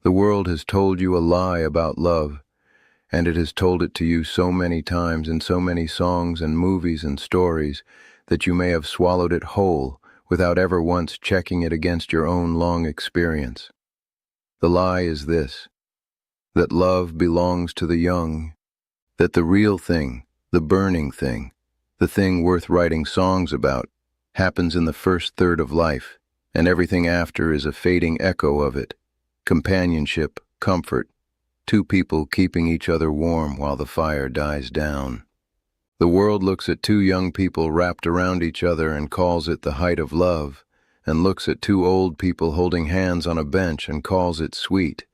The world has told you a lie about love, and it has told it to you so many times in so many songs and movies and stories that you may have swallowed it whole without ever once checking it against your own long experience. The lie is this: that love belongs to the young, that the real thing, the burning thing, the thing worth writing songs about, happens in the first third of life, and everything after is a fading echo of it. Companionship, comfort, two people keeping each other warm while the fire dies down. The world looks at two young people wrapped around each other and calls it the height of love, and looks at two old people holding hands on a bench and calls it sweet.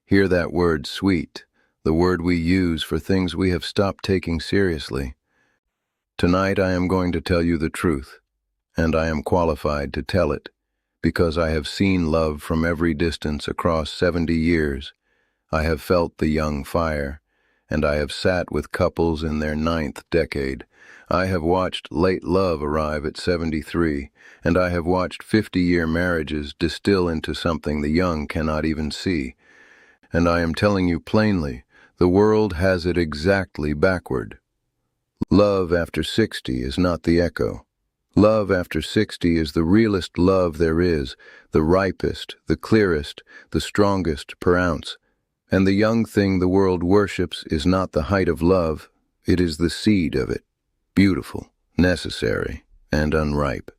Hear that word, sweet, the word we use for things we have stopped taking seriously. Tonight I am going to tell you the truth, and I am qualified to tell it, because I have seen love from every distance across 70 years. I have felt the young fire, and I have sat with couples in their 9th decade. I have watched late love arrive at 73, and I have watched 50-year marriages distill into something the young cannot even see. And I am telling you plainly, the world has it exactly backward. Love after 60 is not the echo. Love after 60 is the realest love there is, the ripest, the clearest, the strongest per ounce. And the young thing the world worships is not the height of love, it is the seed of it, beautiful, necessary, and unripe.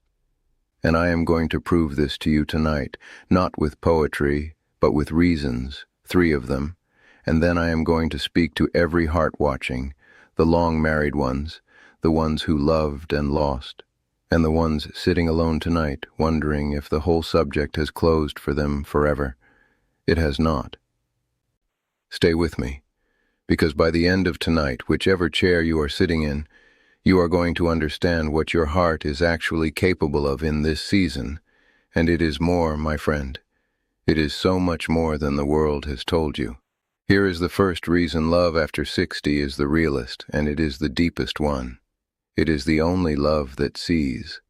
And I am going to prove this to you tonight, not with poetry, but with reasons, 3 of them, and then I am going to speak to every heart watching, the long-married ones, the ones who loved and lost, and the ones sitting alone tonight, wondering if the whole subject has closed for them forever. It has not. Stay with me, because by the end of tonight, whichever chair you are sitting in, you are going to understand what your heart is actually capable of in this season, and it is more, my friend. It is so much more than the world has told you. Here is the first reason love after 60 is the realest, and it is the deepest one. It is the only love that sees.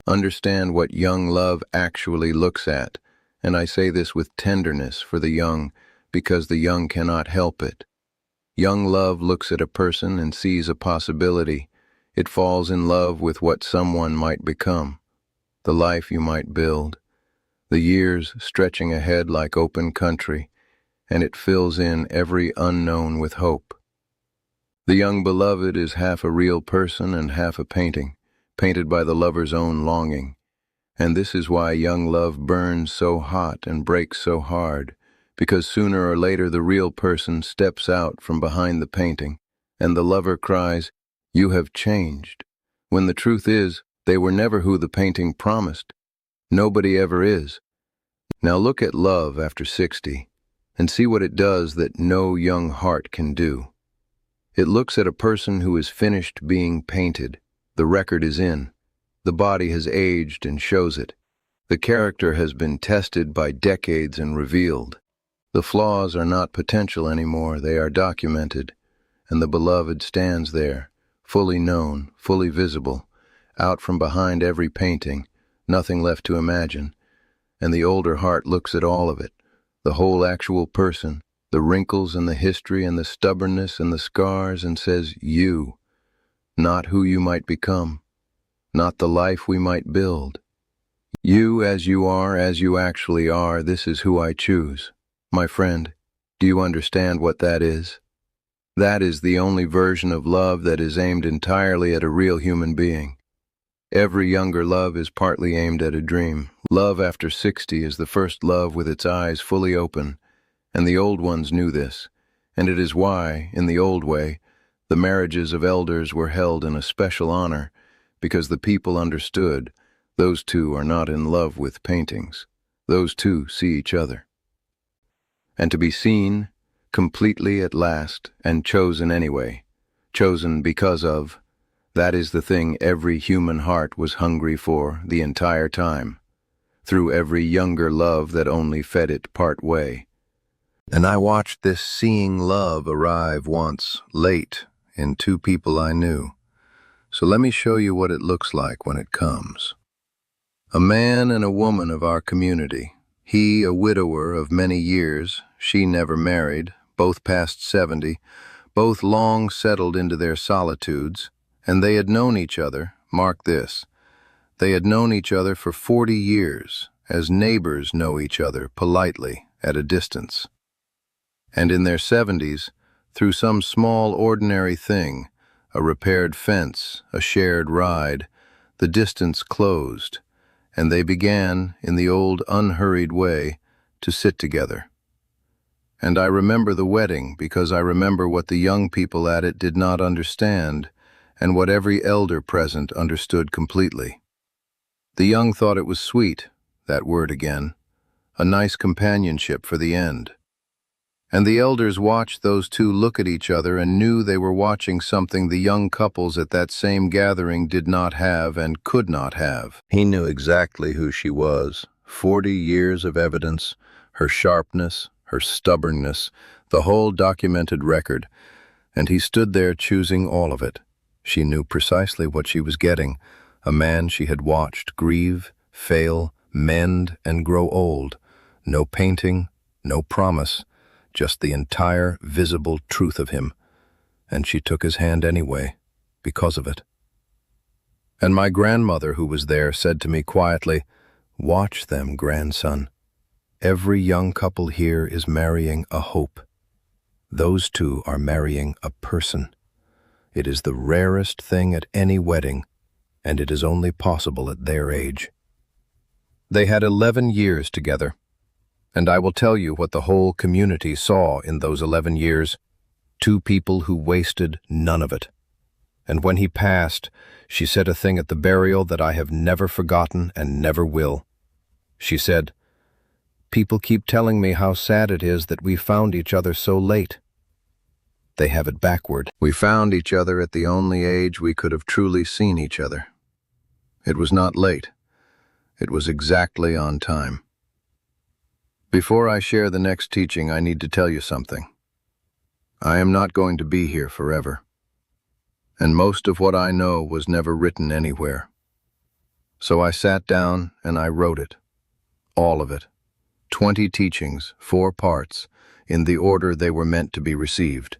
Understand what young love actually looks at, and I say this with tenderness for the young, because the young cannot help it. Young love looks at a person and sees a possibility. It falls in love with what someone might become, the life you might build, the years stretching ahead like open country, and it fills in every unknown with hope. The young beloved is half a real person and half a painting, painted by the lover's own longing. And this is why young love burns so hot and breaks so hard, because sooner or later the real person steps out from behind the painting, and the lover cries, "You have changed," when the truth is, they were never who the painting promised. Nobody ever is. Now look at love after 60, and see what it does that no young heart can do. It looks at a person who is finished being painted. The record is in. The body has aged and shows it. The character has been tested by decades and revealed. The flaws are not potential anymore, they are documented, and the beloved stands there, fully known, fully visible, out from behind every painting, nothing left to imagine, and the older heart looks at all of it, the whole actual person, the wrinkles and the history and the stubbornness and the scars, and says, "You," not who you might become, not the life we might build. You as you are, as you actually are, this is who I choose. My friend, do you understand what that is? That is the only version of love that is aimed entirely at a real human being. Every younger love is partly aimed at a dream. Love after 60 is the first love with its eyes fully open, and the old ones knew this, and it is why, in the old way, the marriages of elders were held in a special honor, because the people understood those two are not in love with paintings. Those two see each other. And to be seen, completely at last, and chosen anyway, chosen because of, that is the thing every human heart was hungry for the entire time, through every younger love that only fed it part way. And I watched this seeing love arrive once, late, in 2 people I knew. So let me show you what it looks like when it comes. A man and a woman of our community. He a widower of many years, she never married, both past 70, both long settled into their solitudes, and they had known each other, mark this, they had known each other for 40 years, as neighbors know each other politely at a distance. And in their 70s, through some small ordinary thing, a repaired fence, a shared ride, the distance closed, and they began, in the old unhurried way, to sit together. And I remember the wedding because I remember what the young people at it did not understand, and what every elder present understood completely. The young thought it was sweet, that word again, a nice companionship for the end. And the elders watched those two look at each other and knew they were watching something the young couples at that same gathering did not have and could not have. He knew exactly who she was, 40 years of evidence, her sharpness, her stubbornness, the whole documented record, and he stood there choosing all of it. She knew precisely what she was getting, a man she had watched grieve, fail, mend, and grow old. No painting, no promise, just the entire, visible truth of him. And she took his hand anyway, because of it. And my grandmother, who was there, said to me quietly, "Watch them, grandson. Every young couple here is marrying a hope. Those two are marrying a person. It is the rarest thing at any wedding, and it is only possible at their age." They had 11 years together, and I will tell you what the whole community saw in those 11 years, two people who wasted none of it. And when he passed, she said a thing at the burial that I have never forgotten and never will. She said, "People keep telling me how sad it is that we found each other so late." They have it backward. We found each other at the only age we could have truly seen each other. It was not late. It was exactly on time. Before I share the next teaching, I need to tell you something. I am not going to be here forever. And most of what I know was never written anywhere. So I sat down and I wrote it. All of it. 20 teachings, 4 parts, in the order they were meant to be received.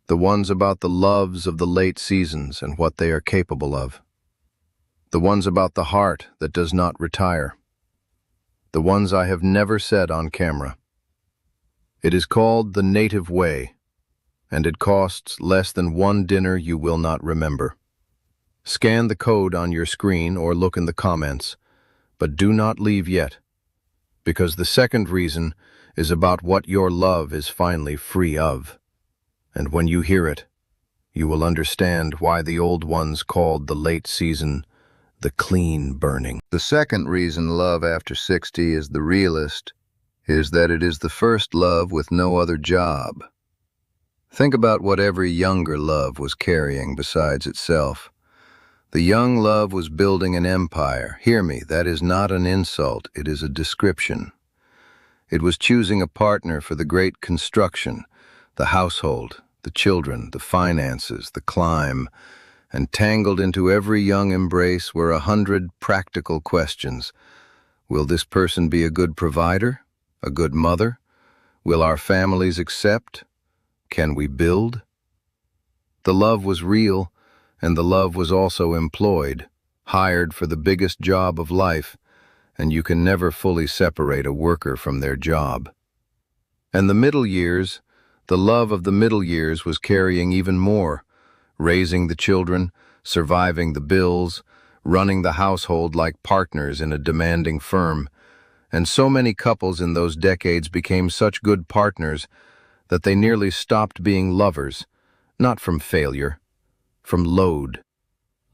The ones about the loves of the late seasons and what they are capable of. The ones about the heart that does not retire. The ones I have never said on camera. It is called The Native Way, and it costs less than one dinner you will not remember. Scan the code on your screen or look in the comments, but do not leave yet, because the second reason is about what your love is finally free of. And when you hear it, you will understand why the old ones called the late season the clean burning. The second reason love after 60 is the realest is that it is the first love with no other job. Think about what every younger love was carrying besides itself. The young love was building an empire. Hear me, that is not an insult, it is a description. It was choosing a partner for the great construction, the household, the children, the finances, the climb, and tangled into every young embrace were 100 practical questions. Will this person be a good provider? A good mother? Will our families accept? Can we build? The love was real, and the love was also employed, hired for the biggest job of life, and you can never fully separate a worker from their job. And the middle years, the love of the middle years was carrying even more, raising the children, surviving the bills, running the household like partners in a demanding firm. And so many couples in those decades became such good partners that they nearly stopped being lovers, not from failure, from load.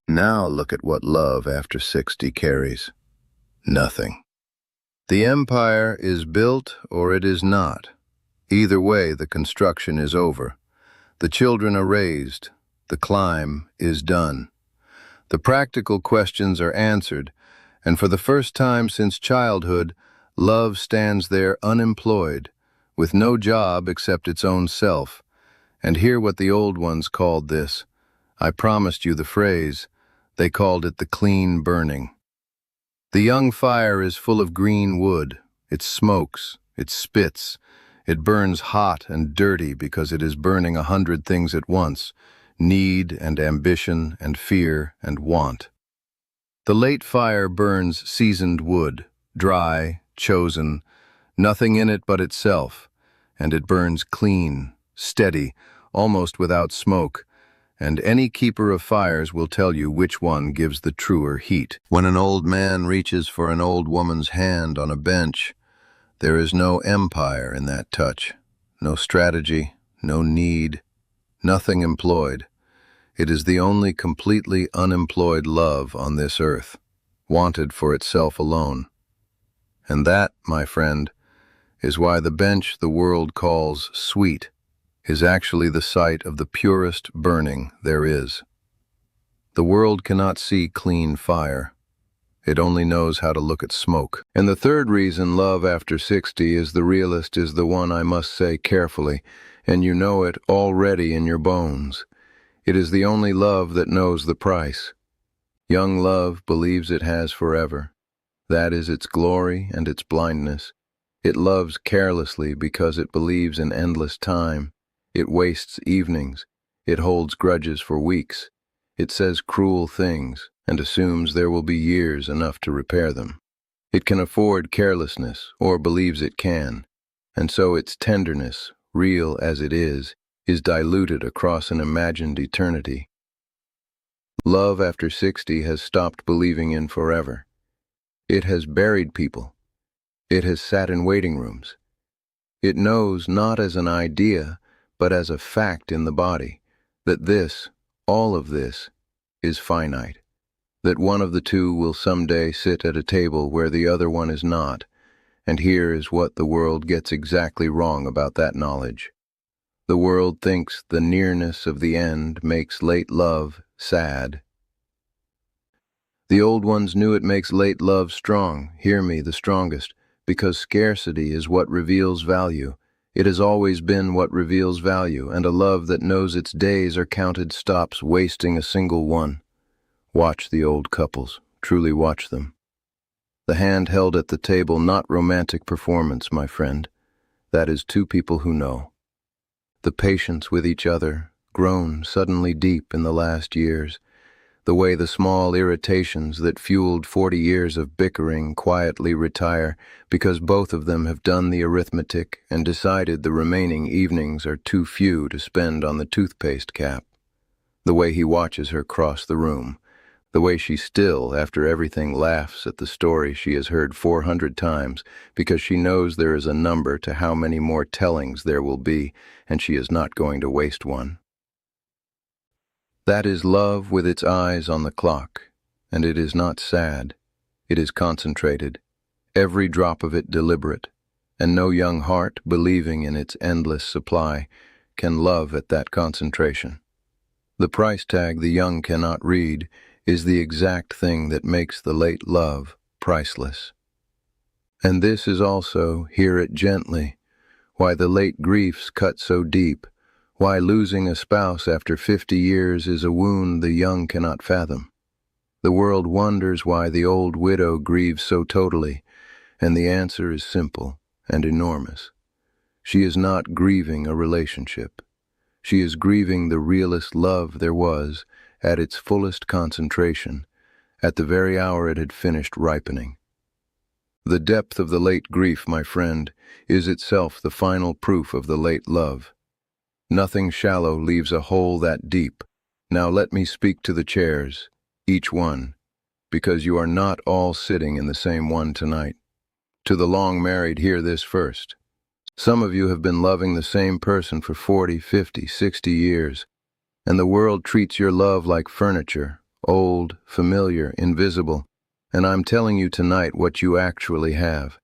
Now look at what love after 60 carries. Nothing. The empire is built or it is not. Either way, the construction is over. The children are raised. The climb is done. The practical questions are answered, and for the first time since childhood, love stands there unemployed, with no job except its own self. And hear what the old ones called this. I promised you the phrase. They called it the clean burning. The young fire is full of green wood, It smokes, it spits, it burns hot and dirty because it is burning 100 things at once, need and ambition and fear and want. The late fire burns seasoned wood, dry, chosen, nothing in it but itself, and it burns clean, steady, almost without smoke, and any keeper of fires will tell you which one gives the truer heat. When an old man reaches for an old woman's hand on a bench, there is no empire in that touch, no strategy, no need, nothing employed. It is the only completely unemployed love on this earth, wanted for itself alone. And that, my friend, is why the bench the world calls sweet is actually the site of the purest burning there is. The world cannot see clean fire. It only knows how to look at smoke. And the third reason love after 60 is the realist is the one I must say carefully, and you know it already in your bones. It is the only love that knows the price. Young love believes it has forever. That is its glory and its blindness. It loves carelessly because it believes in endless time. It wastes evenings. It holds grudges for weeks. It says cruel things and assumes there will be years enough to repair them. It can afford carelessness, or believes it can, and so its tenderness, real as it is diluted across an imagined eternity. Love after 60 has stopped believing in forever. It has buried people. It has sat in waiting rooms. It knows not as an idea, but as a fact in the body, that this, all of this, is finite, that one of the two will someday sit at a table where the other one is not, and here is what the world gets exactly wrong about that knowledge. The world thinks the nearness of the end makes late love sad. The old ones knew it makes late love strong, hear me, the strongest, because scarcity is what reveals value. It has always been what reveals value, and a love that knows its days are counted stops wasting a single one. Watch the old couples, truly watch them. The hand held at the table, not romantic performance, my friend. That is two people who know. The patience with each other, grown suddenly deep in the last years, the way the small irritations that fueled 40 years of bickering quietly retire because both of them have done the arithmetic and decided the remaining evenings are too few to spend on the toothpaste cap. The way he watches her cross the room, the way she still, after everything, laughs at the story she has heard 400 times because she knows there is a number to how many more tellings there will be, and she is not going to waste one. That is love with its eyes on the clock, and it is not sad. It is concentrated, every drop of it deliberate, and no young heart, believing in its endless supply, can love at that concentration. The price tag the young cannot read is the exact thing that makes the late love priceless. And this is also, hear it gently, why the late griefs cut so deep, why losing a spouse after 50 years is a wound the young cannot fathom. The world wonders why the old widow grieves so totally, and the answer is simple and enormous. She is not grieving a relationship. She is grieving the realest love there was, at its fullest concentration, at the very hour it had finished ripening. The depth of the late grief, my friend, is itself the final proof of the late love. Nothing shallow leaves a hole that deep. Now let me speak to the chairs, each one, because you are not all sitting in the same one tonight. To the long married, hear this first. Some of you have been loving the same person for 40, 50, 60 years, and the world treats your love like furniture, old, familiar, invisible, and I'm telling you tonight what you actually have.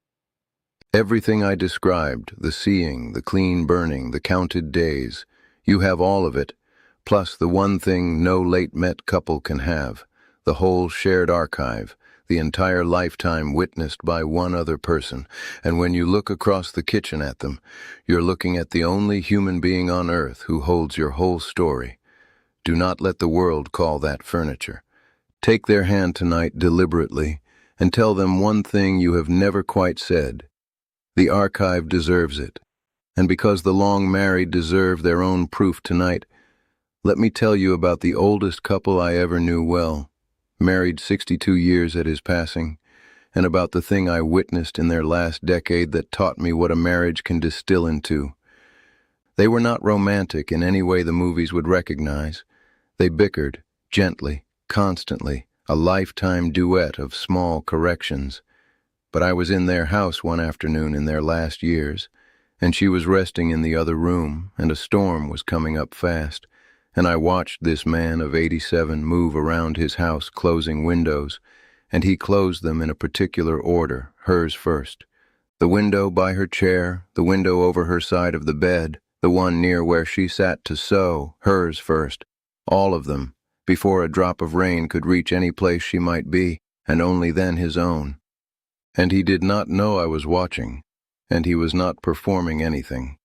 Everything I described, the seeing, the clean burning, the counted days, you have all of it, plus the one thing no late-met couple can have, the whole shared archive, the entire lifetime witnessed by one other person, and when you look across the kitchen at them, you're looking at the only human being on earth who holds your whole story. Do not let the world call that furniture. Take their hand tonight deliberately and tell them one thing you have never quite said. The archive deserves it. And because the long married deserve their own proof tonight, let me tell you about the oldest couple I ever knew well, married 62 years at his passing, and about the thing I witnessed in their last decade that taught me what a marriage can distill into. They were not romantic in any way the movies would recognize. They bickered, gently, constantly, a lifetime duet of small corrections. But I was in their house one afternoon in their last years, and she was resting in the other room, and a storm was coming up fast, and I watched this man of 87 move around his house closing windows, and he closed them in a particular order, hers first. The window by her chair, the window over her side of the bed, the one near where she sat to sew, hers first. All of them, before a drop of rain could reach any place she might be, and only then his own. And he did not know I was watching, and he was not performing anything.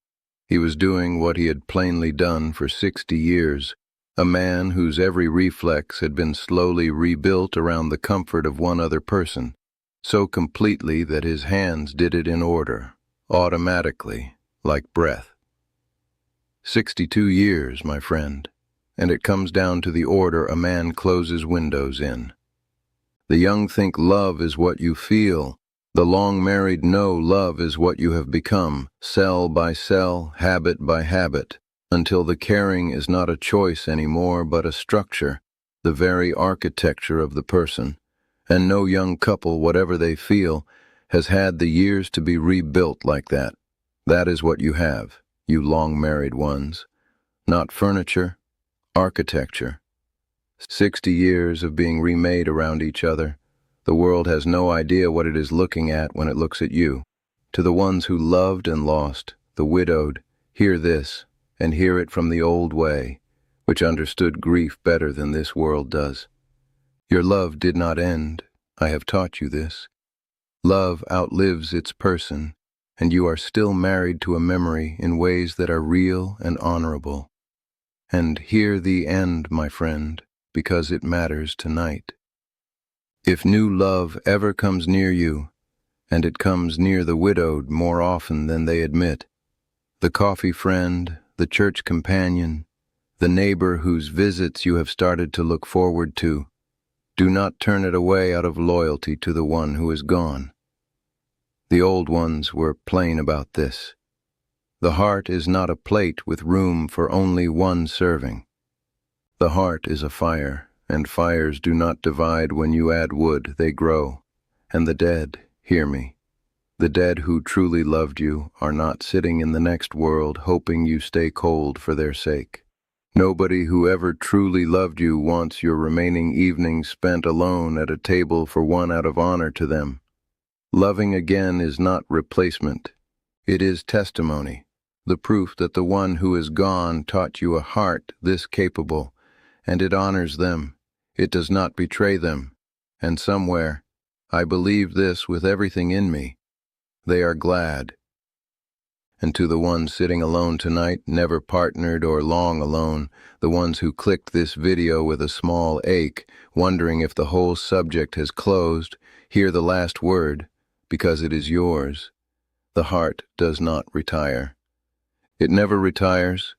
He was doing what he had plainly done for 60 years, a man whose every reflex had been slowly rebuilt around the comfort of one other person, so completely that his hands did it in order, automatically, like breath. 62 years, my friend, and it comes down to the order a man closes windows in. The young think love is what you feel. The long-married know love is what you have become, cell by cell, habit by habit, until the caring is not a choice anymore but a structure, the very architecture of the person. And no young couple, whatever they feel, has had the years to be rebuilt like that. That is what you have, you long-married ones. Not furniture, architecture. 60 years of being remade around each other. The world has no idea what it is looking at when it looks at you. To the ones who loved and lost, the widowed, hear this, and hear it from the old way, which understood grief better than this world does. Your love did not end, I have taught you this. Love outlives its person, and you are still married to a memory in ways that are real and honorable. And hear the end, my friend, because it matters tonight. If new love ever comes near you, and it comes near the widowed more often than they admit, the coffee friend, the church companion, the neighbor whose visits you have started to look forward to, do not turn it away out of loyalty to the one who is gone. The old ones were plain about this. The heart is not a plate with room for only one serving. The heart is a fire, and fires do not divide when you add wood, they grow. And the dead, hear me, the dead who truly loved you are not sitting in the next world hoping you stay cold for their sake. Nobody who ever truly loved you wants your remaining evenings spent alone at a table for one out of honor to them. Loving again is not replacement. It is testimony, the proof that the one who is gone taught you a heart this capable, and it honors them. It does not betray them. And somewhere, I believe this with everything in me, they are glad. And to the ones sitting alone tonight, never partnered or long alone, the ones who clicked this video with a small ache, wondering if the whole subject has closed, hear the last word, because it is yours. The heart does not retire. It never retires.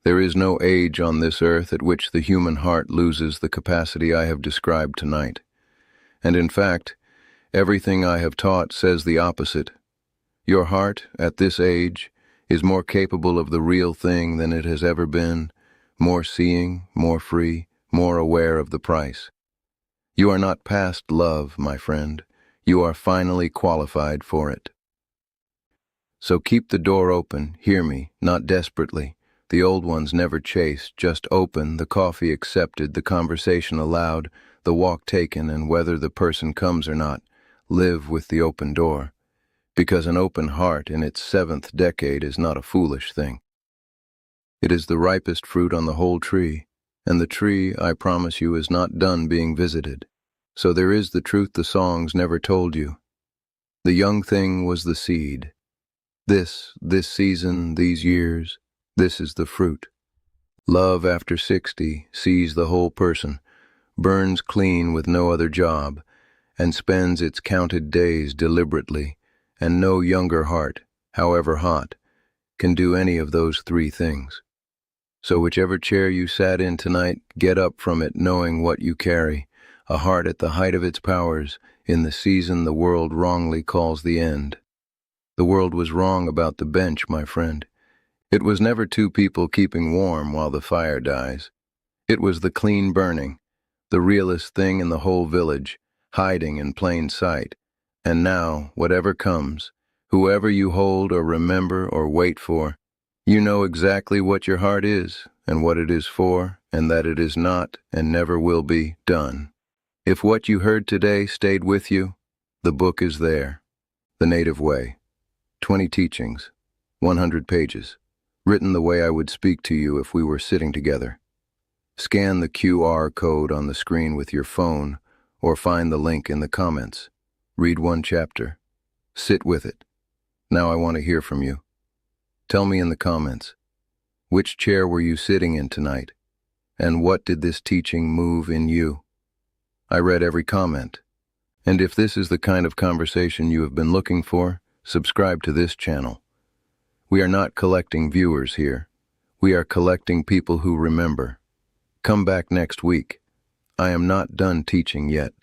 There is no age on this earth at which the human heart loses the capacity I have described tonight. And in fact, everything I have taught says the opposite. Your heart, at this age, is more capable of the real thing than it has ever been, more seeing, more free, more aware of the price. You are not past love, my friend. You are finally qualified for it. So keep the door open, hear me, not desperately. The old ones never chase, just open, the coffee accepted, the conversation allowed, the walk taken, and whether the person comes or not, live with the open door. Because an open heart in its 7th decade is not a foolish thing. It is the ripest fruit on the whole tree, and the tree, I promise you, is not done being visited. So there is the truth the songs never told you. The young thing was the seed. This season, these years, this is the fruit. Love after 60 sees the whole person, burns clean with no other job, and spends its counted days deliberately, and no younger heart, however hot, can do any of those three things. So whichever chair you sat in tonight, get up from it knowing what you carry, a heart at the height of its powers, in the season the world wrongly calls the end. The world was wrong about the bench, my friend. It was never two people keeping warm while the fire dies. It was the clean burning, the realest thing in the whole village, hiding in plain sight. And now, whatever comes, whoever you hold or remember or wait for, you know exactly what your heart is and what it is for, and that it is not and never will be done. If what you heard today stayed with you, the book is there. The Native Way. 20 teachings, 100 pages, written the way I would speak to you if we were sitting together. Scan the QR code on the screen with your phone or find the link in the comments. Read one chapter. Sit with it. Now I want to hear from you. Tell me in the comments, which chair were you sitting in tonight? And what did this teaching move in you? I read every comment. And if this is the kind of conversation you have been looking for, subscribe to this channel. We are not collecting viewers here. We are collecting people who remember. Come back next week. I am not done teaching yet.